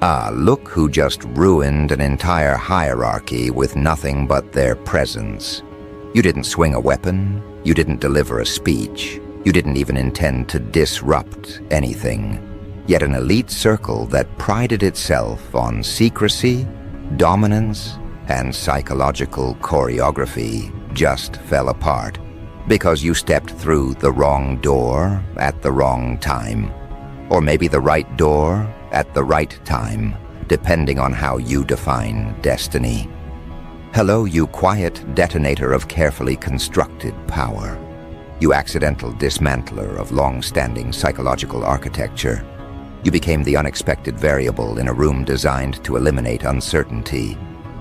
Ah, look who just ruined an entire hierarchy with nothing but their presence. You didn't swing a weapon, you didn't deliver a speech, you didn't even intend to disrupt anything. Yet an elite circle that prided itself on secrecy, dominance, and psychological choreography just fell apart because you stepped through the wrong door at the wrong time. Or maybe the right door at the right time, depending on how you define destiny. Hello, you quiet detonator of carefully constructed power. You accidental dismantler of long-standing psychological architecture. You became the unexpected variable in a room designed to eliminate uncertainty.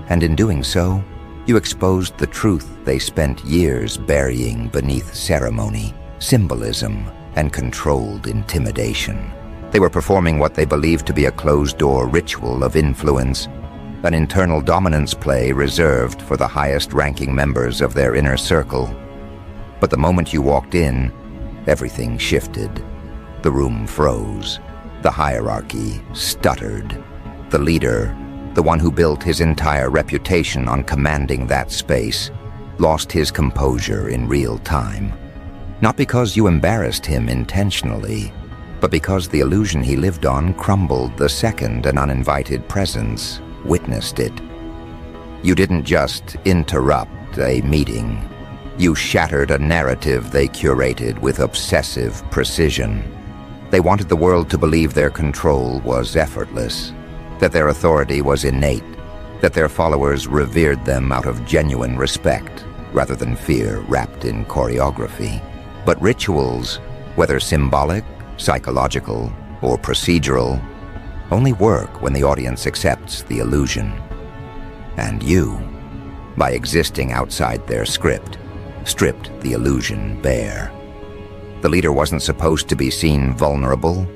And in doing so, you exposed the truth they spent years burying beneath ceremony, symbolism, and controlled intimidation. They were performing what they believed to be a closed-door ritual of influence, an internal dominance play reserved for the highest-ranking members of their inner circle. But the moment you walked in, everything shifted. The room froze. The hierarchy stuttered. The leader, the one who built his entire reputation on commanding that space, lost his composure in real time. Not because you embarrassed him intentionally, but because the illusion he lived on crumbled the second an uninvited presence witnessed it. You didn't just interrupt a meeting. You shattered a narrative they curated with obsessive precision. They wanted the world to believe their control was effortless, that their authority was innate, that their followers revered them out of genuine respect rather than fear wrapped in choreography. But rituals, whether symbolic, psychological, or procedural, only work when the audience accepts the illusion. And you, by existing outside their script, stripped the illusion bare. The leader wasn't supposed to be seen vulnerable.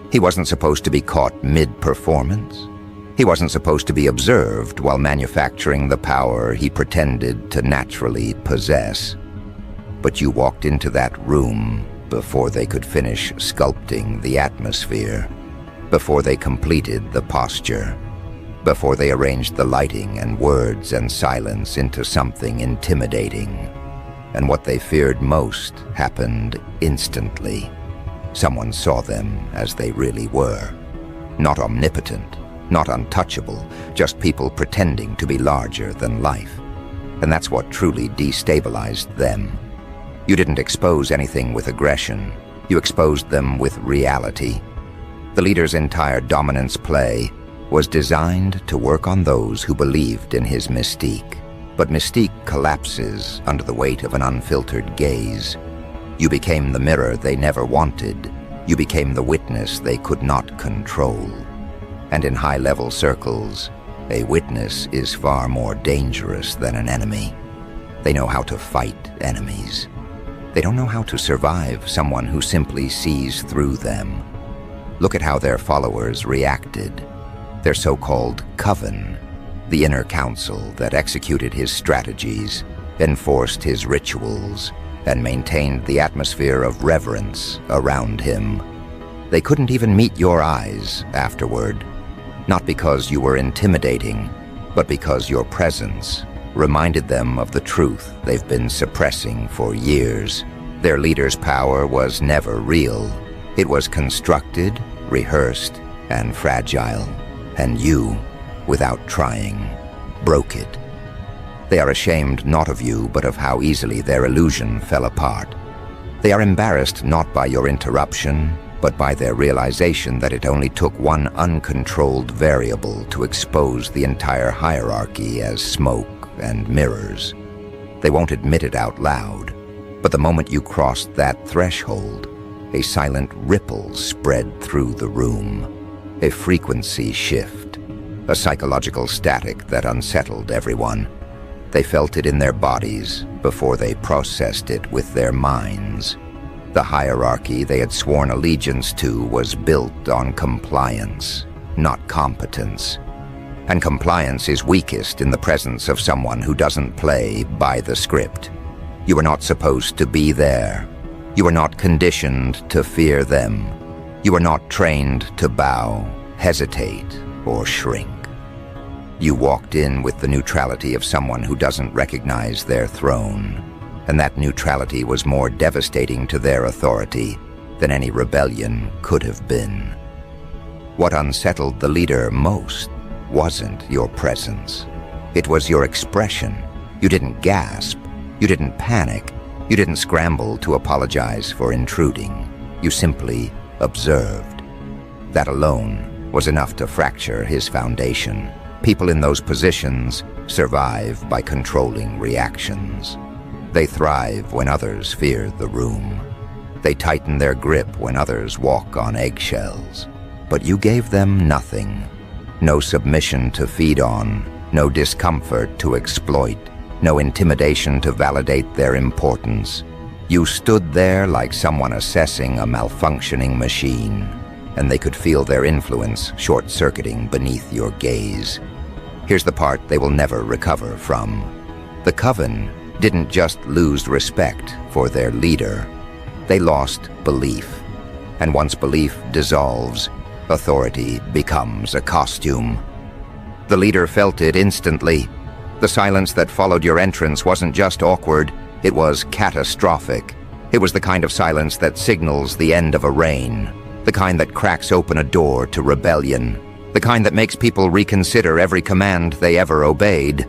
He wasn't supposed to be caught mid-performance. He wasn't supposed to be observed while manufacturing the power he pretended to naturally possess. But you walked into that room before they could finish sculpting the atmosphere, before they completed the posture, before they arranged the lighting and words and silence into something intimidating. And what they feared most happened instantly. Someone saw them as they really were. Not omnipotent, not untouchable, just people pretending to be larger than life. And that's what truly destabilized them. You didn't expose anything with aggression. You exposed them with reality. The leader's entire dominance play was designed to work on those who believed in his mystique. But mystique collapses under the weight of an unfiltered gaze. You became the mirror they never wanted. You became the witness they could not control. And in high-level circles, a witness is far more dangerous than an enemy. They know how to fight enemies. They don't know how to survive someone who simply sees through them. Look at how their followers reacted. Their so-called Coven, the inner council that executed his strategies, enforced his rituals, and maintained the atmosphere of reverence around him. They couldn't even meet your eyes afterward, not because you were intimidating, but because your presence reminded them of the truth they've been suppressing for years. Their leader's power was never real. It was constructed, rehearsed, and fragile. And you, without trying, broke it. They are ashamed not of you, but of how easily their illusion fell apart. They are embarrassed not by your interruption, but by their realization that it only took one uncontrolled variable to expose the entire hierarchy as smoke and mirrors. They won't admit it out loud, but the moment you crossed that threshold, a silent ripple spread through the room, a frequency shift, a psychological static that unsettled everyone. They felt it in their bodies before they processed it with their minds. The hierarchy they had sworn allegiance to was built on compliance, not competence. And compliance is weakest in the presence of someone who doesn't play by the script. You were not supposed to be there. You were not conditioned to fear them. You were not trained to bow, hesitate, or shrink. You walked in with the neutrality of someone who doesn't recognize their throne, and that neutrality was more devastating to their authority than any rebellion could have been. What unsettled the leader most wasn't your presence. It was your expression. You didn't gasp. You didn't panic. You didn't scramble to apologize for intruding. You simply observed. That alone was enough to fracture his foundation. People in those positions survive by controlling reactions. They thrive when others fear the room. They tighten their grip when others walk on eggshells. But you gave them nothing. No submission to feed on, no discomfort to exploit, no intimidation to validate their importance. You stood there like someone assessing a malfunctioning machine, and they could feel their influence short-circuiting beneath your gaze. Here's the part they will never recover from. The Coven didn't just lose respect for their leader. They lost belief. And once belief dissolves, authority becomes a costume. The leader felt it instantly. The silence that followed your entrance wasn't just awkward, it was catastrophic. It was the kind of silence that signals the end of a reign, the kind that cracks open a door to rebellion, the kind that makes people reconsider every command they ever obeyed.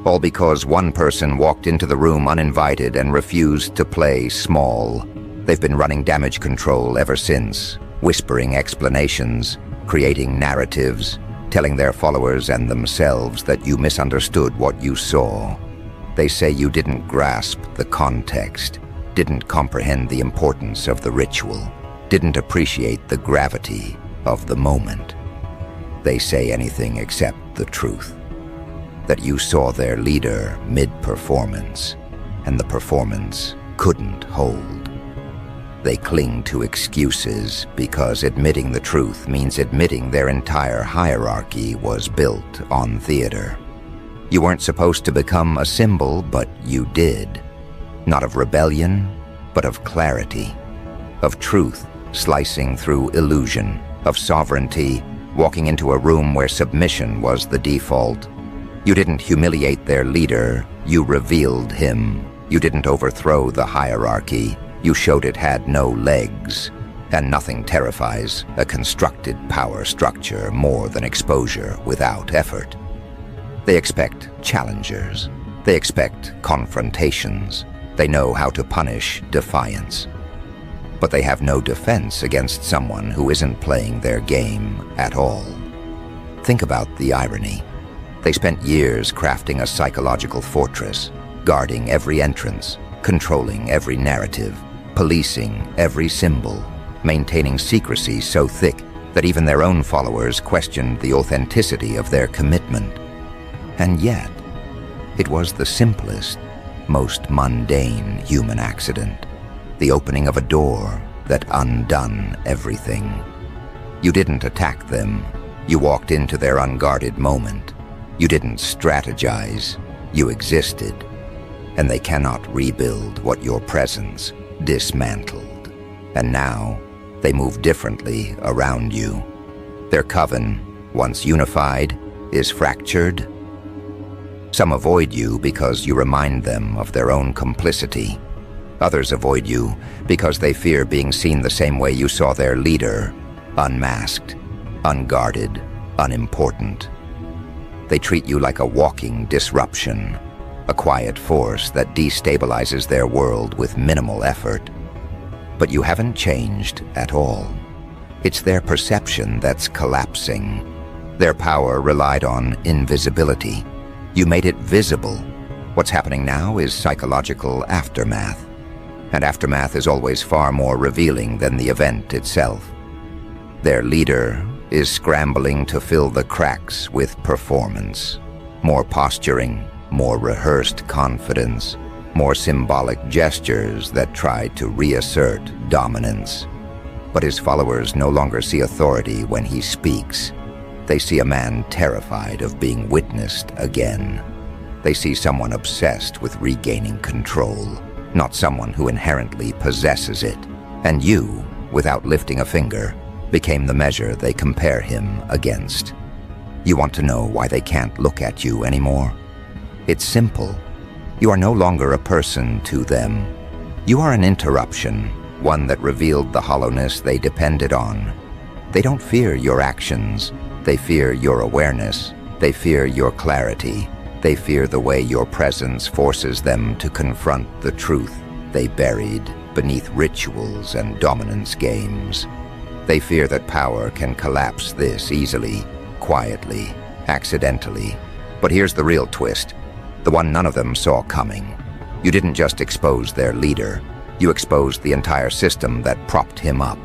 All because one person walked into the room uninvited and refused to play small. They've been running damage control ever since, whispering explanations, creating narratives, telling their followers and themselves that you misunderstood what you saw. They say you didn't grasp the context, didn't comprehend the importance of the ritual, didn't appreciate the gravity of the moment. They say anything except the truth. That you saw their leader mid-performance, and the performance couldn't hold. They cling to excuses because admitting the truth means admitting their entire hierarchy was built on theater. You weren't supposed to become a symbol, but you did. Not of rebellion, but of clarity. Of truth slicing through illusion. Of sovereignty walking into a room where submission was the default. You didn't humiliate their leader, you revealed him. You didn't overthrow the hierarchy. You showed it had no legs, and nothing terrifies a constructed power structure more than exposure without effort. They expect challengers. They expect confrontations. They know how to punish defiance. But they have no defense against someone who isn't playing their game at all. Think about the irony. They spent years crafting a psychological fortress, guarding every entrance, controlling every narrative, policing every symbol, maintaining secrecy so thick that even their own followers questioned the authenticity of their commitment. And yet, it was the simplest, most mundane human accident, the opening of a door that undone everything. You didn't attack them. You walked into their unguarded moment. You didn't strategize. You existed. And they cannot rebuild what your presence dismantled. And now, they move differently around you. Their coven, once unified, is fractured. Some avoid you because you remind them of their own complicity. Others avoid you because they fear being seen the same way you saw their leader, unmasked, unguarded, unimportant. They treat you like a walking disruption, a quiet force that destabilizes their world with minimal effort. But you haven't changed at all. It's their perception that's collapsing. Their power relied on invisibility. You made it visible. What's happening now is psychological aftermath. And aftermath is always far more revealing than the event itself. Their leader is scrambling to fill the cracks with performance. More posturing, more rehearsed confidence, more symbolic gestures that try to reassert dominance. But his followers no longer see authority when he speaks. They see a man terrified of being witnessed again. They see someone obsessed with regaining control, not someone who inherently possesses it. And you, without lifting a finger, became the measure they compare him against. You want to know why they can't look at you anymore? It's simple. You are no longer a person to them. You are an interruption, one that revealed the hollowness they depended on. They don't fear your actions. They fear your awareness. They fear your clarity. They fear the way your presence forces them to confront the truth they buried beneath rituals and dominance games. They fear that power can collapse this easily, quietly, accidentally. But here's the real twist, the one none of them saw coming. You didn't just expose their leader. You exposed the entire system that propped him up.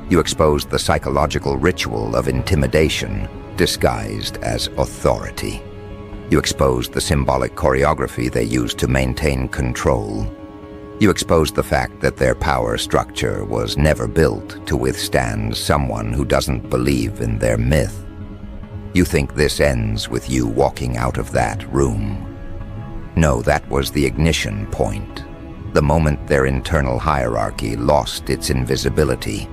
You exposed the psychological ritual of intimidation disguised as authority. You exposed the symbolic choreography they used to maintain control. You exposed the fact that their power structure was never built to withstand someone who doesn't believe in their myth. You think this ends with you walking out of that room. No, that was the ignition point. The moment their internal hierarchy lost its invisibility.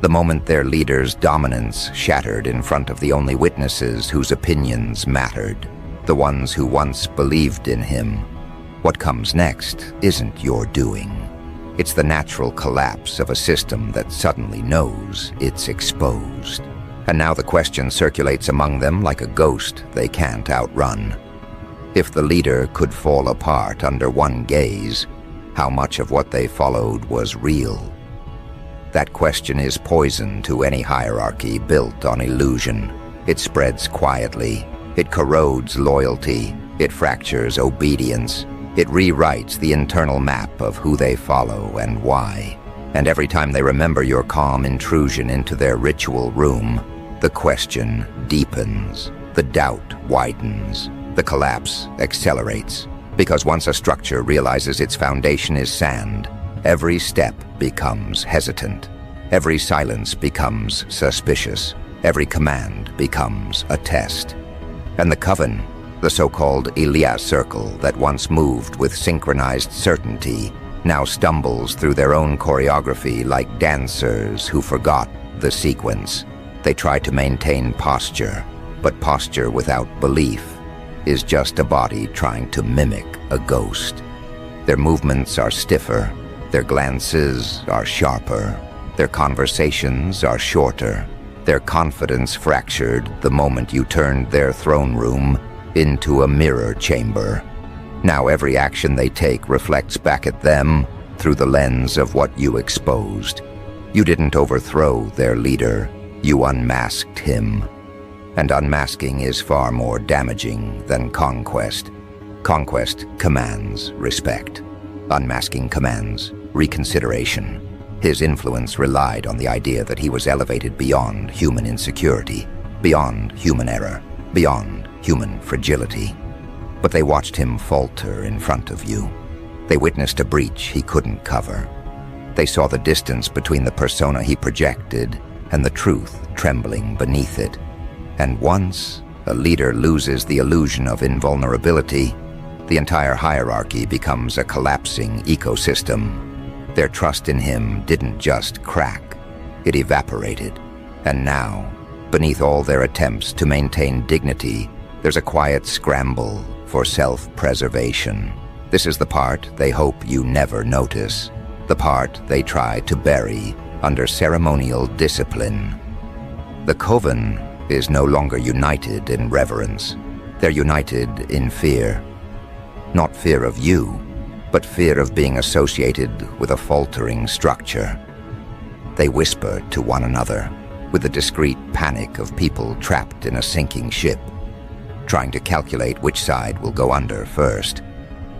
The moment their leader's dominance shattered in front of the only witnesses whose opinions mattered. The ones who once believed in him. What comes next isn't your doing. It's the natural collapse of a system that suddenly knows it's exposed. And now the question circulates among them like a ghost they can't outrun. If the leader could fall apart under one gaze, how much of what they followed was real? That question is poison to any hierarchy built on illusion. It spreads quietly. It corrodes loyalty. It fractures obedience. It rewrites the internal map of who they follow and why. And every time they remember your calm intrusion into their ritual room, the question deepens. The doubt widens. The collapse accelerates. Because once a structure realizes its foundation is sand, every step becomes hesitant. Every silence becomes suspicious. Every command becomes a test. And the Coven, the so-called Elias Circle that once moved with synchronized certainty, now stumbles through their own choreography like dancers who forgot the sequence. They try to maintain posture, but posture without belief is just a body trying to mimic a ghost. Their movements are stiffer, their glances are sharper, their conversations are shorter, their confidence fractured the moment you turned their throne room into a mirror chamber. Now every action they take reflects back at them through the lens of what you exposed. You didn't overthrow their leader, you unmasked him. And unmasking is far more damaging than conquest. Conquest commands respect. Unmasking commands reconsideration. His influence relied on the idea that he was elevated beyond human insecurity, beyond human error, beyond human fragility. But they watched him falter in front of you. They witnessed a breach he couldn't cover. They saw the distance between the persona he projected and the truth trembling beneath it. And once a leader loses the illusion of invulnerability, the entire hierarchy becomes a collapsing ecosystem. Their trust in him didn't just crack, it evaporated. And now, beneath all their attempts to maintain dignity, there's a quiet scramble for self-preservation. This is the part they hope you never notice, the part they try to bury under ceremonial discipline. The Coven is no longer united in reverence. They're united in fear. Not fear of you, but fear of being associated with a faltering structure. They whisper to one another with the discreet panic of people trapped in a sinking ship, trying to calculate which side will go under first.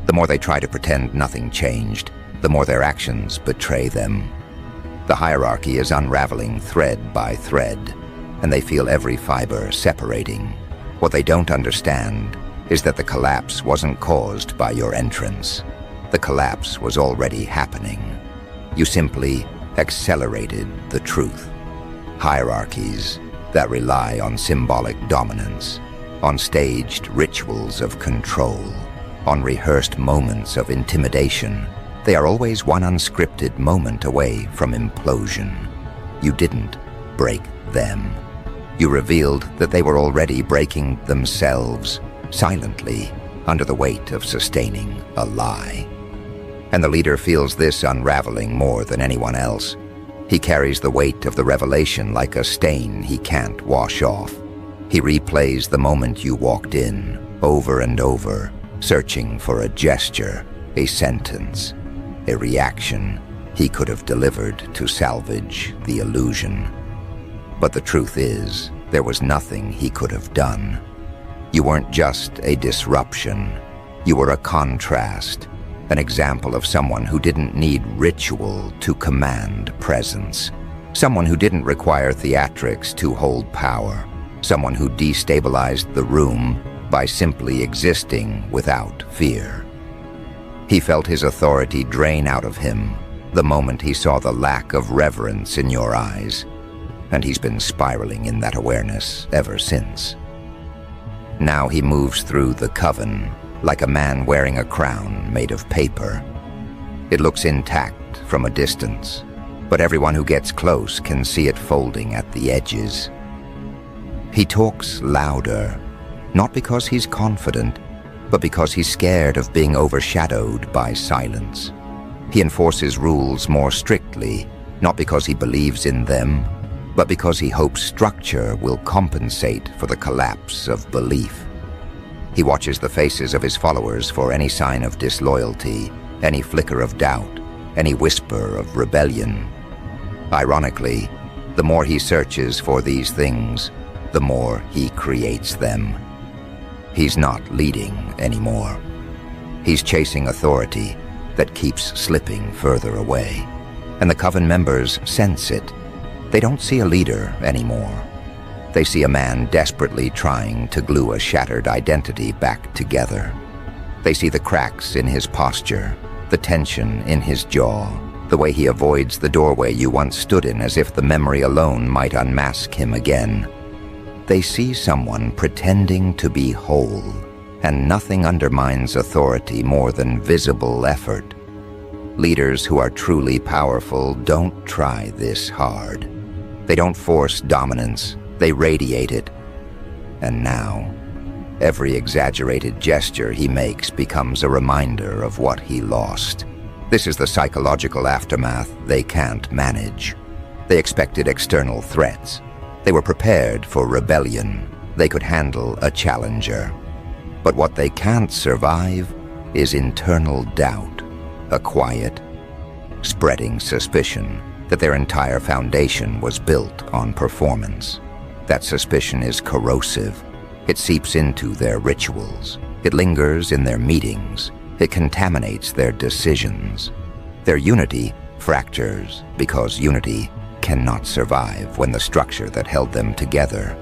The more they try to pretend nothing changed, the more their actions betray them. The hierarchy is unraveling thread by thread, and they feel every fiber separating. What they don't understand is that the collapse wasn't caused by your entrance. The collapse was already happening. You simply accelerated the truth. Hierarchies that rely on symbolic dominance, on staged rituals of control, on rehearsed moments of intimidation, they are always one unscripted moment away from implosion. You didn't break them. You revealed that they were already breaking themselves, silently, under the weight of sustaining a lie. And the leader feels this unraveling more than anyone else. He carries the weight of the revelation like a stain he can't wash off. He replays the moment you walked in, over and over, searching for a gesture, a sentence, a reaction he could have delivered to salvage the illusion. But the truth is, there was nothing he could have done. You weren't just a disruption. You were a contrast, an example of someone who didn't need ritual to command presence, someone who didn't require theatrics to hold power, someone who destabilized the room by simply existing without fear. He felt his authority drain out of him the moment he saw the lack of reverence in your eyes, and he's been spiraling in that awareness ever since. Now he moves through the Coven like a man wearing a crown made of paper. It looks intact from a distance, but everyone who gets close can see it folding at the edges. He talks louder, not because he's confident, but because he's scared of being overshadowed by silence. He enforces rules more strictly, not because he believes in them, but because he hopes structure will compensate for the collapse of belief. He watches the faces of his followers for any sign of disloyalty, any flicker of doubt, any whisper of rebellion. Ironically, the more he searches for these things, the more he creates them. He's not leading anymore. He's chasing authority that keeps slipping further away. And the Coven members sense it. They don't see a leader anymore. They see a man desperately trying to glue a shattered identity back together. They see the cracks in his posture, the tension in his jaw, the way he avoids the doorway you once stood in as if the memory alone might unmask him again. They see someone pretending to be whole, and nothing undermines authority more than visible effort. Leaders who are truly powerful don't try this hard. They don't force dominance, they radiate it. And now, every exaggerated gesture he makes becomes a reminder of what he lost. This is the psychological aftermath they can't manage. They expected external threats. They were prepared for rebellion. They could handle a challenger. But what they can't survive is internal doubt, a quiet, spreading suspicion that their entire foundation was built on performance. That suspicion is corrosive. It seeps into their rituals. It lingers in their meetings. It contaminates their decisions. Their unity fractures because unity cannot survive when the structure that held them together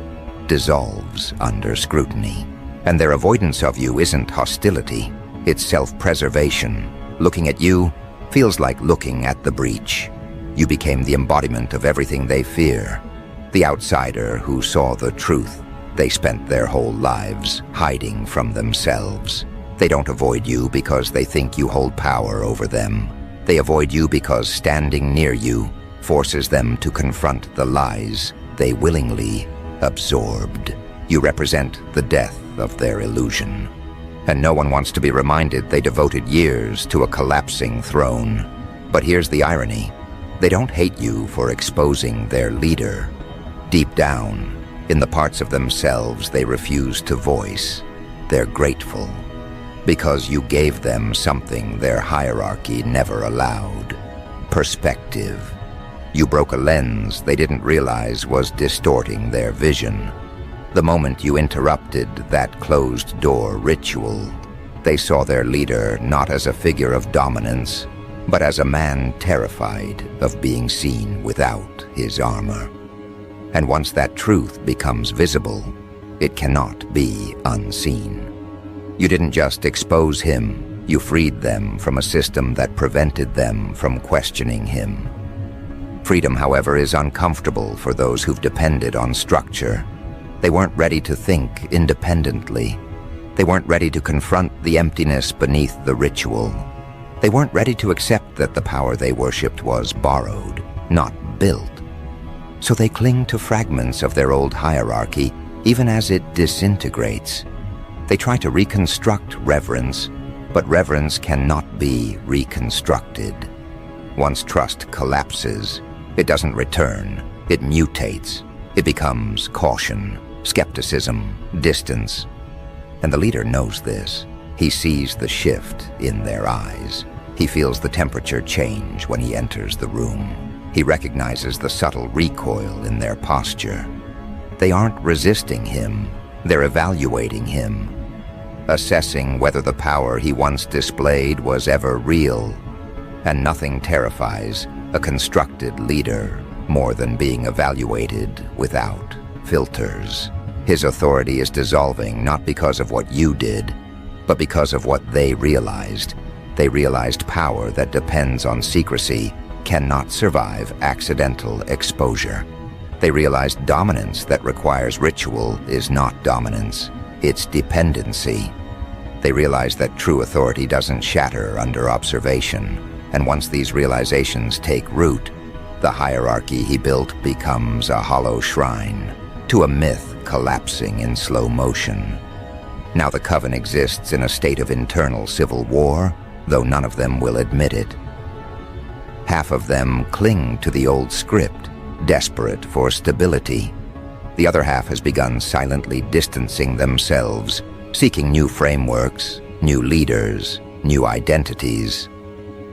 dissolves under scrutiny. And their avoidance of you isn't hostility, it's self-preservation. Looking at you feels like looking at the breach. You became the embodiment of everything they fear. The outsider who saw the truth. They spent their whole lives hiding from themselves. They don't avoid you because they think you hold power over them. They avoid you because standing near you forces them to confront the lies they willingly absorbed. You represent the death of their illusion. And no one wants to be reminded they devoted years to a collapsing throne. But here's the irony. They don't hate you for exposing their leader. Deep down, in the parts of themselves they refuse to voice, they're grateful. Because you gave them something their hierarchy never allowed. Perspective. You broke a lens they didn't realize was distorting their vision. The moment you interrupted that closed-door ritual, they saw their leader not as a figure of dominance, but as a man terrified of being seen without his armor. And once that truth becomes visible, it cannot be unseen. You didn't just expose him, you freed them from a system that prevented them from questioning him. Freedom, however, is uncomfortable for those who've depended on structure. They weren't ready to think independently. They weren't ready to confront the emptiness beneath the ritual. They weren't ready to accept that the power they worshipped was borrowed, not built. So they cling to fragments of their old hierarchy even as it disintegrates. They try to reconstruct reverence, but reverence cannot be reconstructed. Once trust collapses, it doesn't return, it mutates. It becomes caution, skepticism, distance. And the leader knows this. He sees the shift in their eyes. He feels the temperature change when he enters the room. He recognizes the subtle recoil in their posture. They aren't resisting him, they're evaluating him, assessing whether the power he once displayed was ever real. And nothing terrifies a constructed leader more than being evaluated without filters. His authority is dissolving not because of what you did, but because of what they realized. They realized power that depends on secrecy cannot survive accidental exposure. They realized dominance that requires ritual is not dominance, it's dependency. They realized that true authority doesn't shatter under observation, and once these realizations take root, the hierarchy he built becomes a hollow shrine to a myth collapsing in slow motion. Now the Coven exists in a state of internal civil war, though none of them will admit it. Half of them cling to the old script, desperate for stability. The other half has begun silently distancing themselves, seeking new frameworks, new leaders, new identities.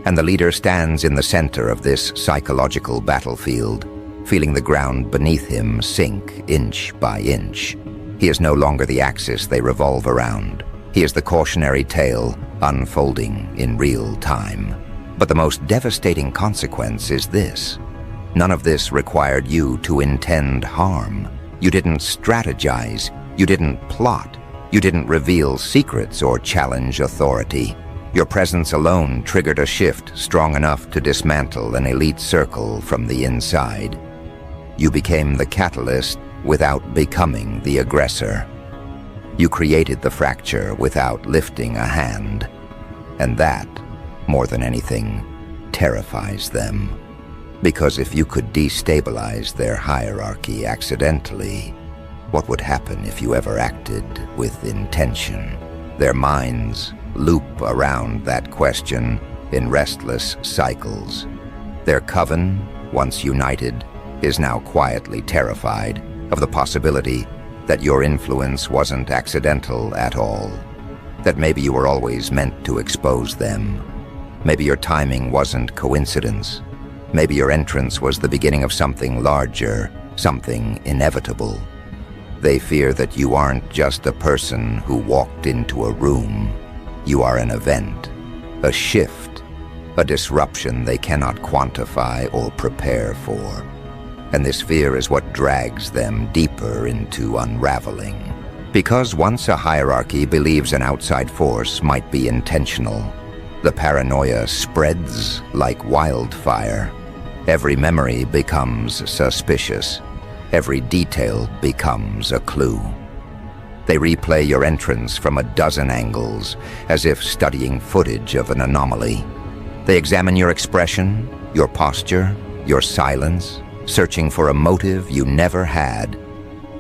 And the leader stands in the center of this psychological battlefield, feeling the ground beneath him sink inch by inch. He is no longer the axis they revolve around. He is the cautionary tale unfolding in real time. But the most devastating consequence is this. None of this required you to intend harm. You didn't strategize. You didn't plot. You didn't reveal secrets or challenge authority. Your presence alone triggered a shift strong enough to dismantle an elite circle from the inside. You became the catalyst without becoming the aggressor. You created the fracture without lifting a hand. And that, more than anything, terrifies them. Because if you could destabilize their hierarchy accidentally, what would happen if you ever acted with intention? Their minds loop around that question in restless cycles. Their coven, once united, is now quietly terrified of the possibility that your influence wasn't accidental at all, that maybe you were always meant to expose them. Maybe your timing wasn't coincidence. Maybe your entrance was the beginning of something larger, something inevitable. They fear that you aren't just a person who walked into a room. You are an event, a shift, a disruption they cannot quantify or prepare for. And this fear is what drags them deeper into unraveling. Because once a hierarchy believes an outside force might be intentional, the paranoia spreads like wildfire. Every memory becomes suspicious. Every detail becomes a clue. They replay your entrance from a dozen angles, as if studying footage of an anomaly. They examine your expression, your posture, your silence, searching for a motive you never had.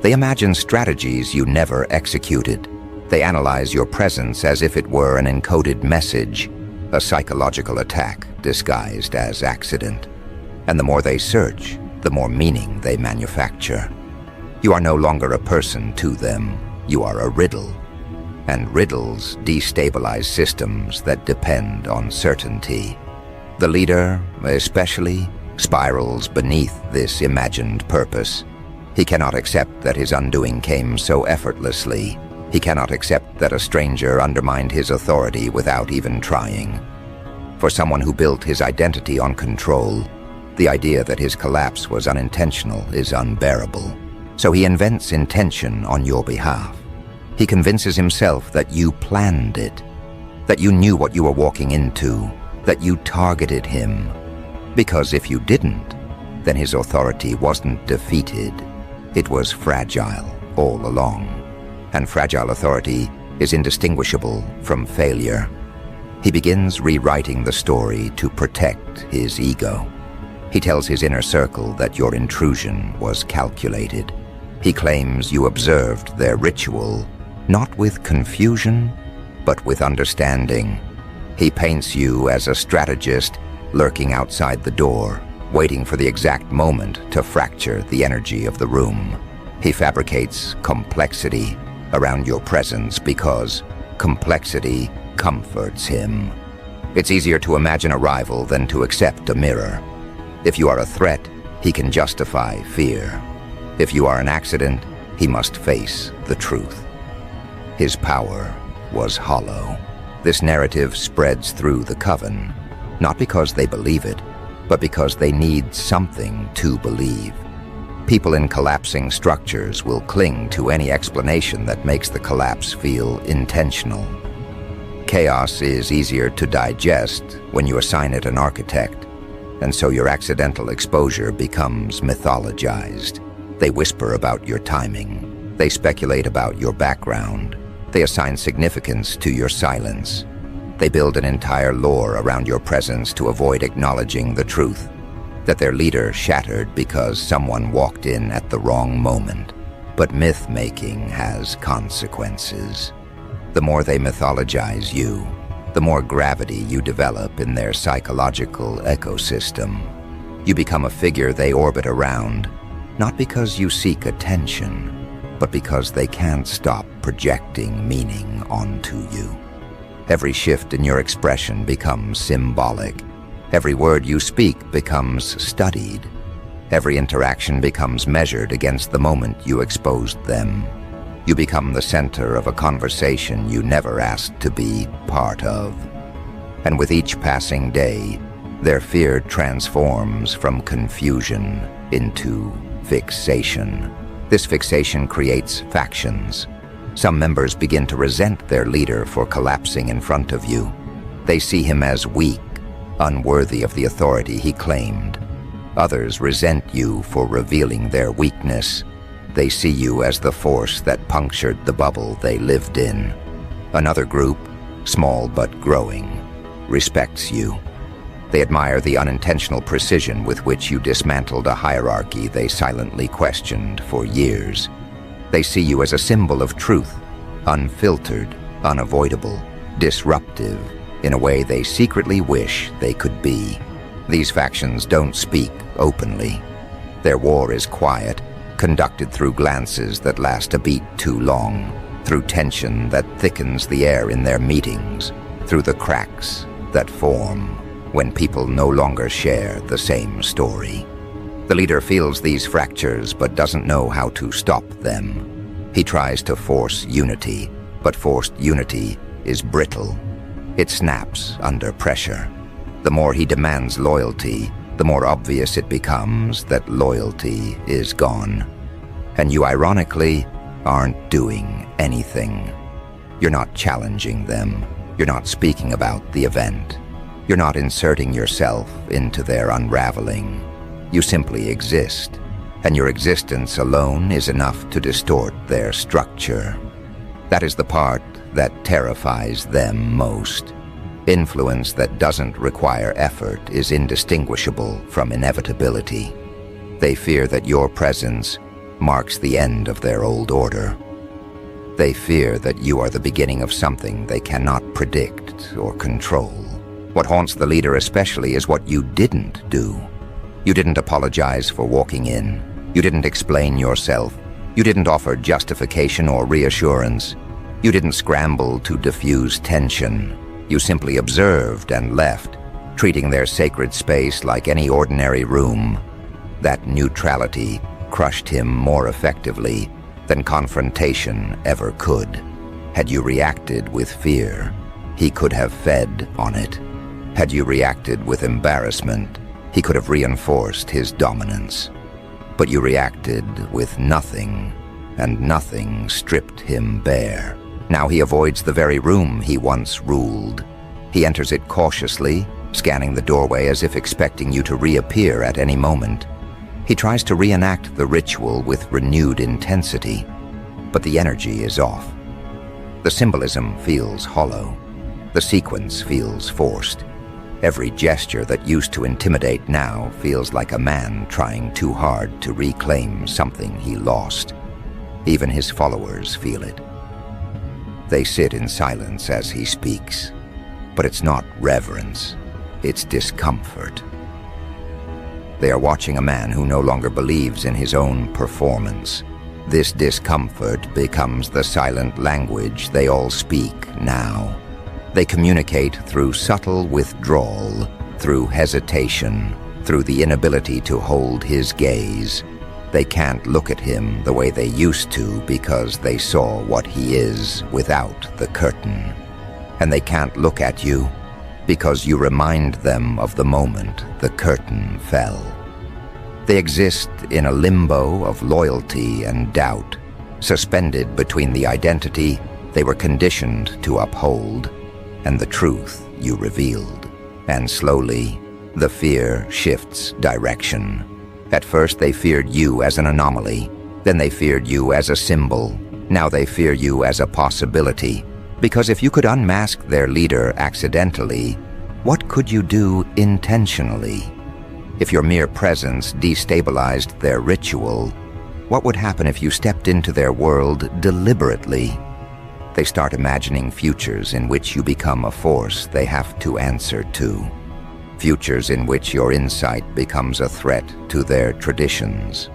They imagine strategies you never executed. They analyze your presence as if it were an encoded message, a psychological attack disguised as accident. And the more they search, the more meaning they manufacture. You are no longer a person to them. You are a riddle. And riddles destabilize systems that depend on certainty. The leader, especially, spirals beneath this imagined purpose. He cannot accept that his undoing came so effortlessly. He cannot accept that a stranger undermined his authority without even trying. For someone who built his identity on control, the idea that his collapse was unintentional is unbearable. So he invents intention on your behalf. He convinces himself that you planned it, that you knew what you were walking into, that you targeted him. Because if you didn't, then his authority wasn't defeated. It was fragile all along. And fragile authority is indistinguishable from failure. He begins rewriting the story to protect his ego. He tells his inner circle that your intrusion was calculated. He claims you observed their ritual, not with confusion, but with understanding. He paints you as a strategist lurking outside the door, waiting for the exact moment to fracture the energy of the room. He fabricates complexity around your presence because complexity comforts him. It's easier to imagine a rival than to accept a mirror. If you are a threat, he can justify fear. If you are an accident, he must face the truth. His power was hollow. This narrative spreads through the Coven, not because they believe it, but because they need something to believe. People in collapsing structures will cling to any explanation that makes the collapse feel intentional. Chaos is easier to digest when you assign it an architect, and so your accidental exposure becomes mythologized. They whisper about your timing. They speculate about your background. They assign significance to your silence. They build an entire lore around your presence to avoid acknowledging the truth, that their leader shattered because someone walked in at the wrong moment. But myth-making has consequences. The more they mythologize you, the more gravity you develop in their psychological ecosystem. You become a figure they orbit around, not because you seek attention, but because they can't stop projecting meaning onto you. Every shift in your expression becomes symbolic. Every word you speak becomes studied. Every interaction becomes measured against the moment you exposed them. You become the center of a conversation you never asked to be part of. And with each passing day, their fear transforms from confusion into fixation. This fixation creates factions. Some members begin to resent their leader for collapsing in front of you. They see him as weak, unworthy of the authority he claimed. Others resent you for revealing their weakness. They see you as the force that punctured the bubble they lived in. Another group, small but growing, respects you. They admire the unintentional precision with which you dismantled a hierarchy they silently questioned for years. They see you as a symbol of truth, unfiltered, unavoidable, disruptive, in a way they secretly wish they could be. These factions don't speak openly. Their war is quiet, conducted through glances that last a beat too long, through tension that thickens the air in their meetings, through the cracks that form when people no longer share the same story. The leader feels these fractures but doesn't know how to stop them. He tries to force unity, but forced unity is brittle. It snaps under pressure. The more he demands loyalty, the more obvious it becomes that loyalty is gone. And you, ironically, aren't doing anything. You're not challenging them. You're not speaking about the event. You're not inserting yourself into their unraveling. You simply exist, and your existence alone is enough to distort their structure. That is the part that terrifies them most. Influence that doesn't require effort is indistinguishable from inevitability. They fear that your presence marks the end of their old order. They fear that you are the beginning of something they cannot predict or control. What haunts the leader especially is what you didn't do. You didn't apologize for walking in. You didn't explain yourself. You didn't offer justification or reassurance. You didn't scramble to diffuse tension. You simply observed and left, treating their sacred space like any ordinary room. That neutrality crushed him more effectively than confrontation ever could. Had you reacted with fear, he could have fed on it. Had you reacted with embarrassment, he could have reinforced his dominance. But you reacted with nothing, and nothing stripped him bare. Now he avoids the very room he once ruled. He enters it cautiously, scanning the doorway as if expecting you to reappear at any moment. He tries to reenact the ritual with renewed intensity, but the energy is off. The symbolism feels hollow. The sequence feels forced. Every gesture that used to intimidate now feels like a man trying too hard to reclaim something he lost. Even his followers feel it. They sit in silence as he speaks, but it's not reverence, it's discomfort. They are watching a man who no longer believes in his own performance. This discomfort becomes the silent language they all speak now. They communicate through subtle withdrawal, through hesitation, through the inability to hold his gaze. They can't look at him the way they used to because they saw what he is without the curtain. And they can't look at you because you remind them of the moment the curtain fell. They exist in a limbo of loyalty and doubt, suspended between the identity they were conditioned to uphold and the truth you revealed. And slowly, the fear shifts direction. At first they feared you as an anomaly, then they feared you as a symbol. Now they fear you as a possibility. Because if you could unmask their leader accidentally, what could you do intentionally? If your mere presence destabilized their ritual, what would happen if you stepped into their world deliberately? They start imagining futures in which you become a force they have to answer to. Futures in which your insight becomes a threat to their traditions.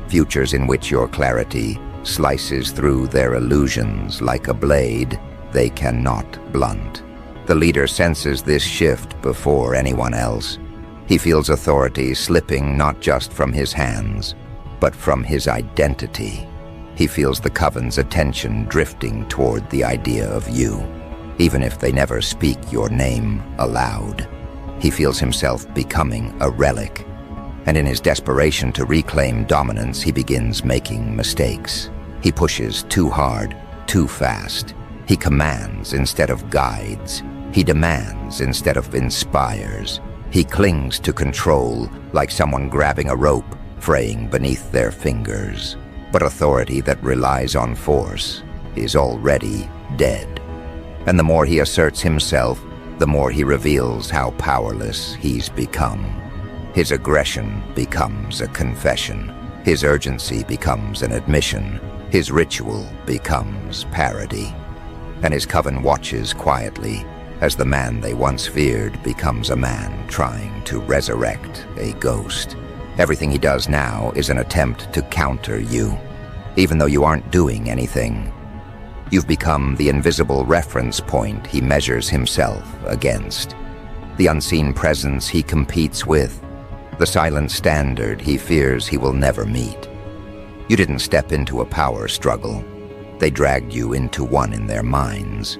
Futures in which your clarity slices through their illusions like a blade they cannot blunt. The leader senses this shift before anyone else. He feels authority slipping not just from his hands, but from his identity. He feels the Coven's attention drifting toward the idea of you, even if they never speak your name aloud. He feels himself becoming a relic, and in his desperation to reclaim dominance, he begins making mistakes. He pushes too hard, too fast. He commands instead of guides. He demands instead of inspires. He clings to control like someone grabbing a rope, fraying beneath their fingers. But authority that relies on force is already dead. And the more he asserts himself, the more he reveals how powerless he's become. His aggression becomes a confession. His urgency becomes an admission. His ritual becomes parody. And his Coven watches quietly as the man they once feared becomes a man trying to resurrect a ghost. Everything he does now is an attempt to counter you, even though you aren't doing anything. You've become the invisible reference point he measures himself against, the unseen presence he competes with, the silent standard he fears he will never meet. You didn't step into a power struggle. They dragged you into one in their minds.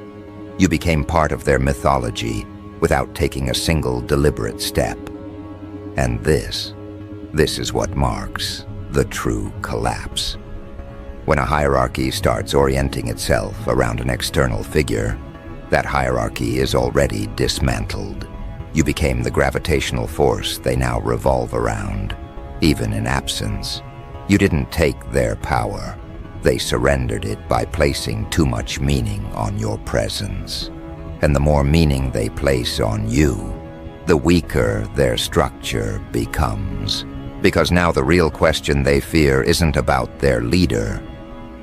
You became part of their mythology without taking a single deliberate step. And this is what marks the true collapse. When a hierarchy starts orienting itself around an external figure, that hierarchy is already dismantled. You became the gravitational force they now revolve around, even in absence. You didn't take their power. They surrendered it by placing too much meaning on your presence. And the more meaning they place on you, the weaker their structure becomes. Because now the real question they fear isn't about their leader.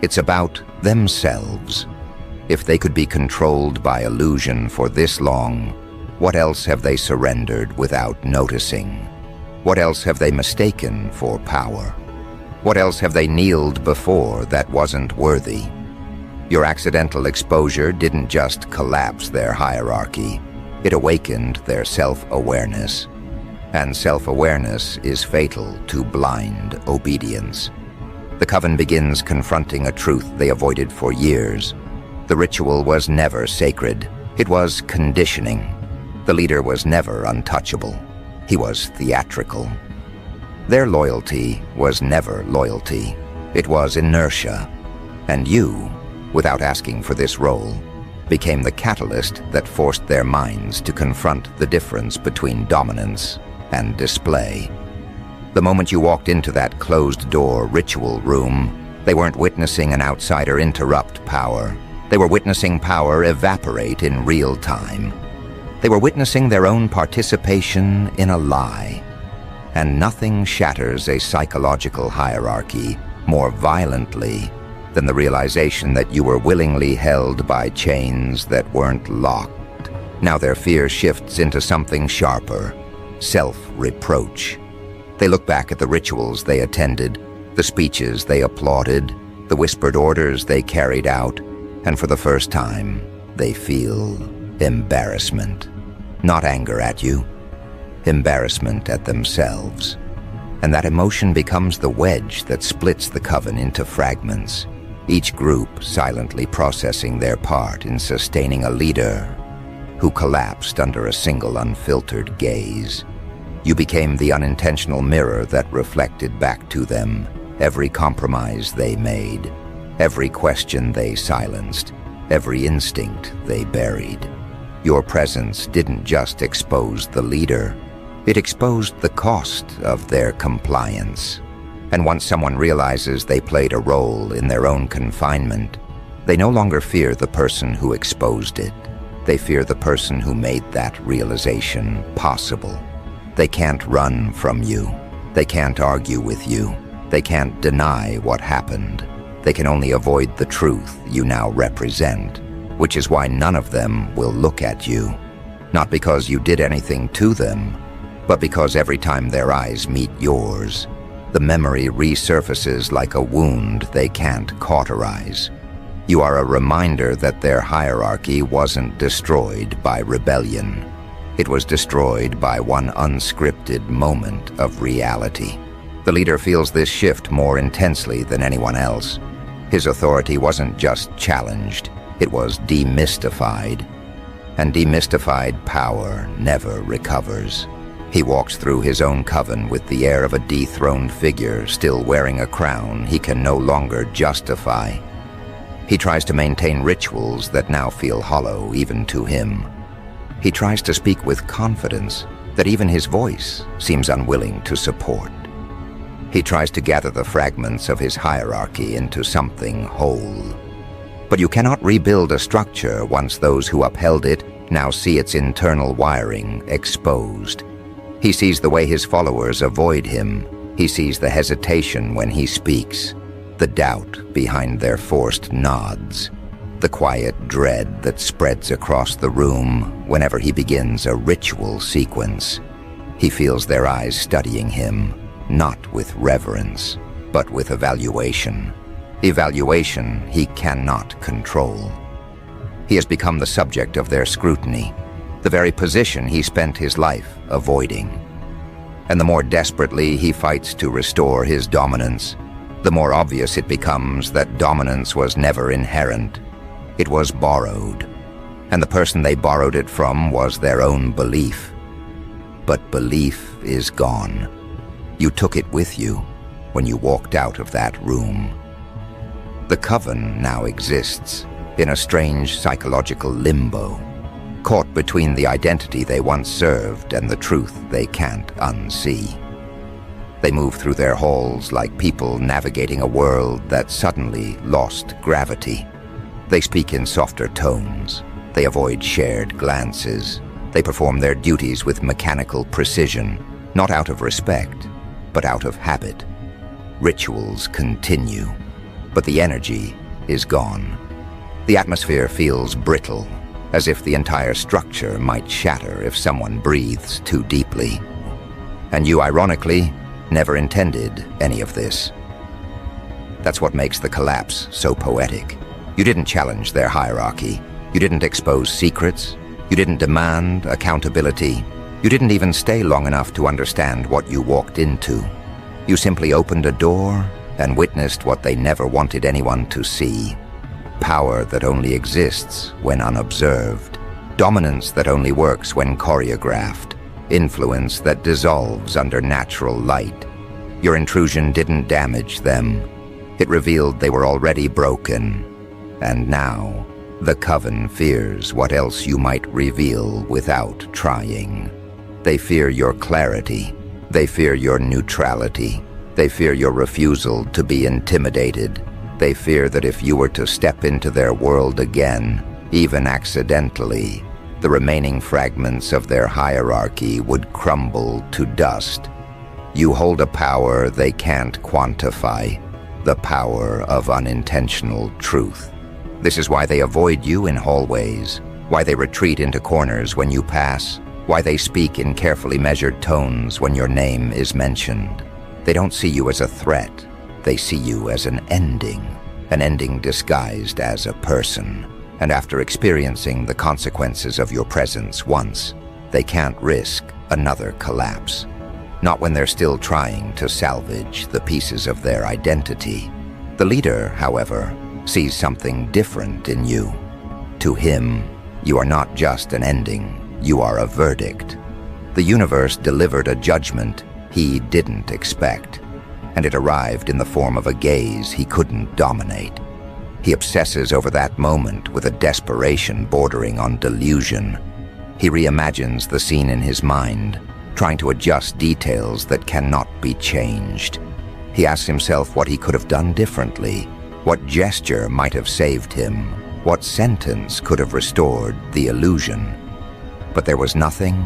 It's about themselves. If they could be controlled by illusion for this long, what else have they surrendered without noticing? What else have they mistaken for power? What else have they kneeled before that wasn't worthy? Your accidental exposure didn't just collapse their hierarchy, it awakened their self-awareness. And self-awareness is fatal to blind obedience. The Coven begins confronting a truth they avoided for years. The ritual was never sacred. It was conditioning. The leader was never untouchable. He was theatrical. Their loyalty was never loyalty. It was inertia. And you, without asking for this role, became the catalyst that forced their minds to confront the difference between dominance and display. The moment you walked into that closed-door ritual room, they weren't witnessing an outsider interrupt power. They were witnessing power evaporate in real time. They were witnessing their own participation in a lie. And nothing shatters a psychological hierarchy more violently than the realization that you were willingly held by chains that weren't locked. Now their fear shifts into something sharper, self-reproach. They look back at the rituals they attended, the speeches they applauded, the whispered orders they carried out, and for the first time, they feel embarrassment. Not anger at you, embarrassment at themselves. And that emotion becomes the wedge that splits the Coven into fragments, each group silently processing their part in sustaining a leader who collapsed under a single unfiltered gaze. You became the unintentional mirror that reflected back to them every compromise they made, every question they silenced, every instinct they buried. Your presence didn't just expose the leader, it exposed the cost of their compliance. And once someone realizes they played a role in their own confinement, they no longer fear the person who exposed it. They fear the person who made that realization possible. They can't run from you. They can't argue with you. They can't deny what happened. They can only avoid the truth you now represent, which is why none of them will look at you. Not because you did anything to them, but because every time their eyes meet yours, the memory resurfaces like a wound they can't cauterize. You are a reminder that their hierarchy wasn't destroyed by rebellion. It was destroyed by one unscripted moment of reality. The leader feels this shift more intensely than anyone else. His authority wasn't just challenged, it was demystified. And demystified power never recovers. He walks through his own coven with the air of a dethroned figure still wearing a crown he can no longer justify. He tries to maintain rituals that now feel hollow even to him. He tries to speak with confidence that even his voice seems unwilling to support. He tries to gather the fragments of his hierarchy into something whole. But you cannot rebuild a structure once those who upheld it now see its internal wiring exposed. He sees the way his followers avoid him. He sees the hesitation when he speaks, the doubt behind their forced nods, the quiet dread that spreads across the room whenever he begins a ritual sequence. He feels their eyes studying him, not with reverence, but with evaluation. Evaluation he cannot control. He has become the subject of their scrutiny, the very position he spent his life avoiding. And the more desperately he fights to restore his dominance, the more obvious it becomes that dominance was never inherent. It was borrowed. And the person they borrowed it from was their own belief. But belief is gone. You took it with you when you walked out of that room. The Coven now exists in a strange psychological limbo, caught between the identity they once served and the truth they can't unsee. They move through their halls like people navigating a world that suddenly lost gravity. They speak in softer tones. They avoid shared glances. They perform their duties with mechanical precision, not out of respect, but out of habit. Rituals continue, but the energy is gone. The atmosphere feels brittle, as if the entire structure might shatter if someone breathes too deeply. And you, ironically, never intended any of this. That's what makes the collapse so poetic. You didn't challenge their hierarchy. You didn't expose secrets. You didn't demand accountability. You didn't even stay long enough to understand what you walked into. You simply opened a door and witnessed what they never wanted anyone to see. Power that only exists when unobserved. Dominance that only works when choreographed. Influence that dissolves under natural light. Your intrusion didn't damage them. It revealed they were already broken. And now, the Coven fears what else you might reveal without trying. They fear your clarity. They fear your neutrality. They fear your refusal to be intimidated. They fear that if you were to step into their world again, even accidentally, the remaining fragments of their hierarchy would crumble to dust. You hold a power they can't quantify, the power of unintentional truth. This is why they avoid you in hallways, why they retreat into corners when you pass, why they speak in carefully measured tones when your name is mentioned. They don't see you as a threat, they see you as an ending disguised as a person. And after experiencing the consequences of your presence once, they can't risk another collapse. Not when they're still trying to salvage the pieces of their identity. The leader, however, sees something different in you. To him, you are not just an ending, you are a verdict. The universe delivered a judgment he didn't expect, and it arrived in the form of a gaze he couldn't dominate. He obsesses over that moment with a desperation bordering on delusion. He reimagines the scene in his mind, trying to adjust details that cannot be changed. He asks himself what he could have done differently, what gesture might have saved him, what sentence could have restored the illusion. But there was nothing,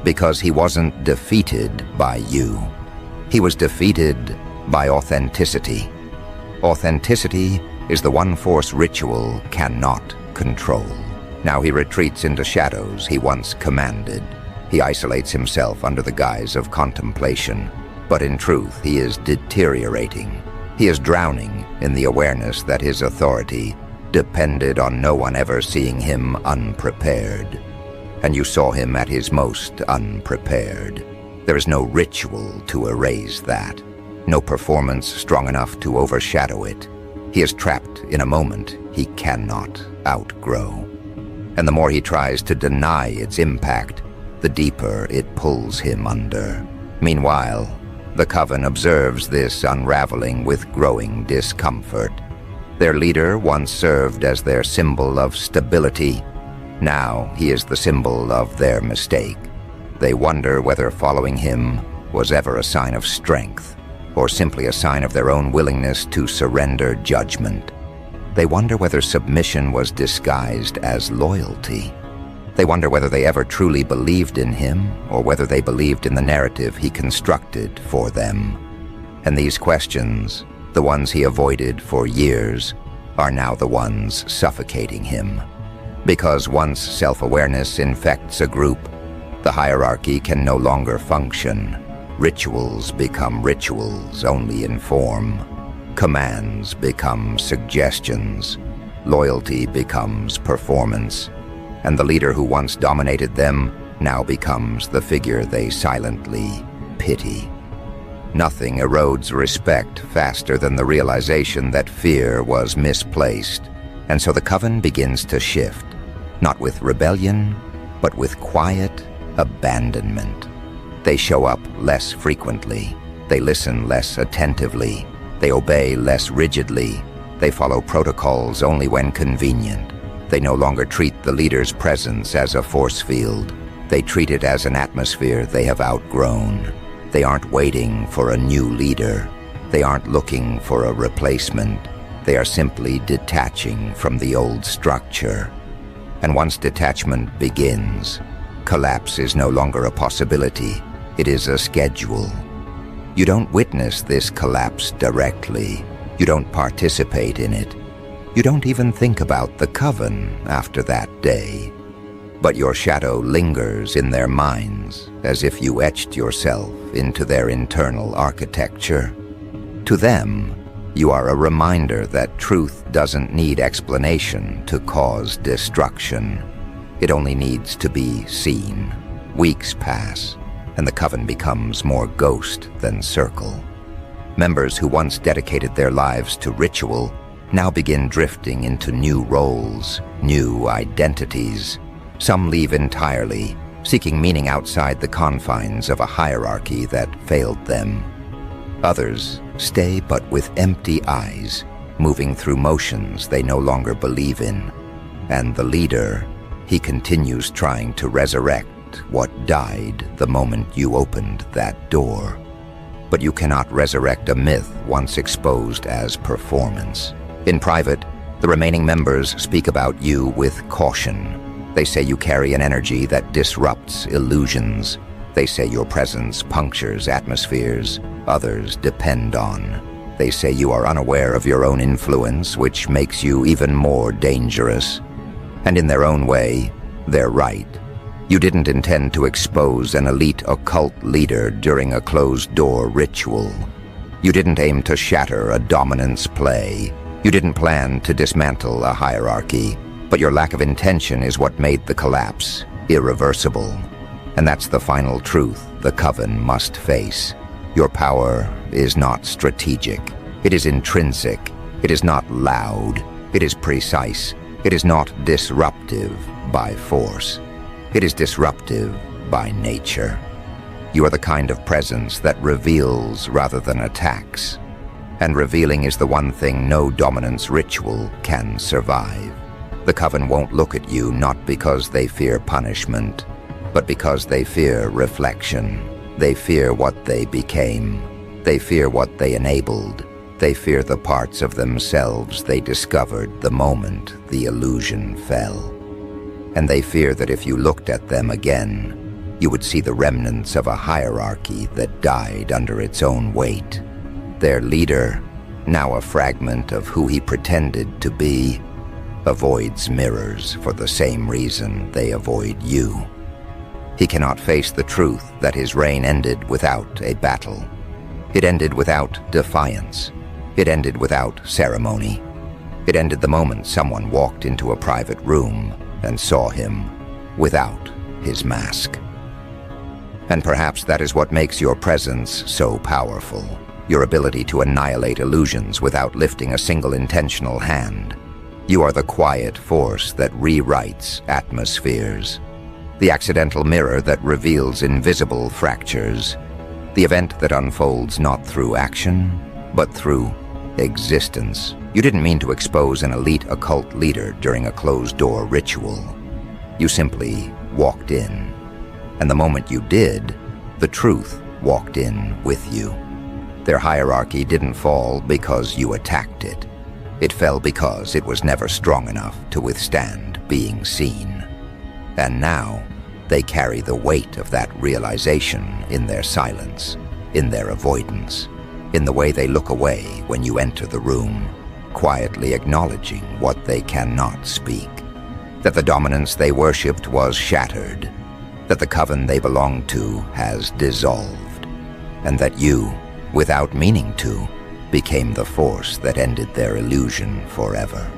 because he wasn't defeated by you. He was defeated by authenticity. Authenticity is the one force ritual cannot control. Now he retreats into shadows he once commanded. He isolates himself under the guise of contemplation, but in truth he is deteriorating. He is drowning in the awareness that his authority depended on no one ever seeing him unprepared. And you saw him at his most unprepared. There is no ritual to erase that, no performance strong enough to overshadow it. He is trapped in a moment he cannot outgrow. And the more he tries to deny its impact, the deeper it pulls him under. Meanwhile, the Coven observes this unraveling with growing discomfort. Their leader once served as their symbol of stability. Now he is the symbol of their mistake. They wonder whether following him was ever a sign of strength, or simply a sign of their own willingness to surrender judgment. They wonder whether submission was disguised as loyalty. They wonder whether they ever truly believed in him, or whether they believed in the narrative he constructed for them. And these questions, the ones he avoided for years, are now the ones suffocating him. Because once self-awareness infects a group, the hierarchy can no longer function. Rituals become rituals only in form. Commands become suggestions. Loyalty becomes performance. And the leader who once dominated them now becomes the figure they silently pity. Nothing erodes respect faster than the realization that fear was misplaced. And so the Coven begins to shift, not with rebellion, but with quiet abandonment. They show up less frequently. They listen less attentively. They obey less rigidly. They follow protocols only when convenient. They no longer treat the leader's presence as a force field. They treat it as an atmosphere they have outgrown. They aren't waiting for a new leader. They aren't looking for a replacement. They are simply detaching from the old structure. And once detachment begins, collapse is no longer a possibility. It is a schedule. You don't witness this collapse directly. You don't participate in it. You don't even think about the Coven after that day. But your shadow lingers in their minds, as if you etched yourself into their internal architecture. To them, you are a reminder that truth doesn't need explanation to cause destruction. It only needs to be seen. Weeks pass, and the Coven becomes more ghost than circle. Members who once dedicated their lives to ritual now begin drifting into new roles, new identities. Some leave entirely, seeking meaning outside the confines of a hierarchy that failed them. Others stay but with empty eyes, moving through motions they no longer believe in. And the leader, he continues trying to resurrect what died the moment you opened that door. But you cannot resurrect a myth once exposed as performance. In private, the remaining members speak about you with caution. They say you carry an energy that disrupts illusions. They say your presence punctures atmospheres others depend on. They say you are unaware of your own influence, which makes you even more dangerous. And in their own way, they're right. You didn't intend to expose an elite occult leader during a closed-door ritual. You didn't aim to shatter a dominance play. You didn't plan to dismantle a hierarchy. But your lack of intention is what made the collapse irreversible. And that's the final truth the Coven must face. Your power is not strategic. It is intrinsic. It is not loud. It is precise. It is not disruptive by force. It is disruptive by nature. You are the kind of presence that reveals rather than attacks. And revealing is the one thing no dominance ritual can survive. The Coven won't look at you not because they fear punishment, but because they fear reflection. They fear what they became. They fear what they enabled. They fear the parts of themselves they discovered the moment the illusion fell. And they fear that if you looked at them again, you would see the remnants of a hierarchy that died under its own weight. Their leader, now a fragment of who he pretended to be, avoids mirrors for the same reason they avoid you. He cannot face the truth that his reign ended without a battle. It ended without defiance. It ended without ceremony. It ended the moment someone walked into a private room and saw him without his mask. And perhaps that is what makes your presence so powerful. Your ability to annihilate illusions without lifting a single intentional hand. You are the quiet force that rewrites atmospheres. The accidental mirror that reveals invisible fractures. The event that unfolds not through action, but through existence. You didn't mean to expose an elite occult leader during a closed-door ritual. You simply walked in. And the moment you did, the truth walked in with you. Their hierarchy didn't fall because you attacked it. It fell because it was never strong enough to withstand being seen. And now, they carry the weight of that realization in their silence, in their avoidance, in the way they look away when you enter the room, quietly acknowledging what they cannot speak. That the dominance they worshipped was shattered, that the Coven they belonged to has dissolved, and that you, without meaning to, became the force that ended their illusion forever.